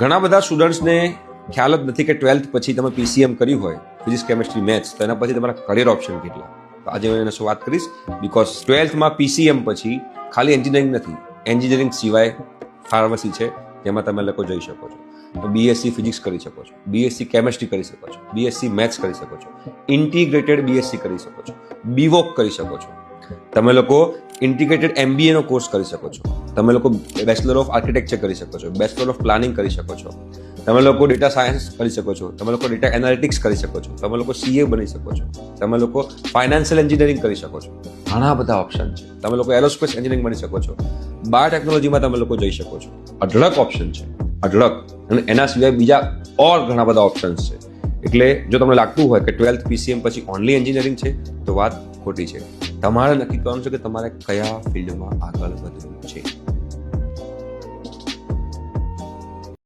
ઘણા બધા સ્ટુડન્ટ્સને ખ્યાલ જ નથી કે 12th પછી તમે પીસીએમ કર્યું હોય, ફિઝિક્સ કેમેસ્ટ્રી મેથ્સ, તો એના પછી તમારા કરિયર ઓપ્શન કેટલા. તો આજે હું એના વાત કરીશ, બીકોઝ 12thમાં પીસીએમ પછી ખાલી એન્જિનિયરિંગ નથી, એન્જિનિયરિંગ સિવાય ફાર્મસી છે, જેમાં તમે લોકો જઈ શકો છો. તો બીએસસી ફિઝિક્સ કરી શકો છો, બીએસસી કેમેસ્ટ્રી કરી શકો છો, બીએસસી મેથ્સ કરી શકો છો, ઇન્ટિગ્રેટેડ બીએસસી કરી શકો છો, બીવોક કરી શકો છો. તમે લોકો ઇન્ટિગ્રેટેડ એમબીએ નો કોર્સ કરી શકો છો. તમે લોકો બેચલર ઓફ આર્કિટેક્ચર કરી શકો છો, બેચલર ઓફ પ્લાનિંગ કરી શકો છો. તમે લોકો ડેટા સાયન્સ કરી શકો છો, તમે લોકો ડેટા એનાલિટિક્સ કરી શકો છો, તમે લોકો સીએ બની શકો છો, તમે લોકો ફાઇનાન્શિયલ એન્જિનિયરિંગ કરી શકો છો. ઘણા બધા ઓપ્શન છે. તમે લોકો એરોસ્પેસ એન્જિનિયરિંગ બની શકો છો, બાયોટેકનોલોજીમાં તમે લોકો જઈ શકો છો. અઢળક ઓપ્શન છે, અઢળક. અને એના સિવાય બીજા ઘણા બધા ઓપ્શન્સ છે. એટલે જો તમને લાગતું હોય કે 12th પીસીએમ પછી ઓનલી એન્જિનિયરિંગ છે, તો વાત ખોટી છે. તમારે નક્કી કરવાનું છે કે તમારે કયા ફિલ્ડમાં આગળ વધવું છે.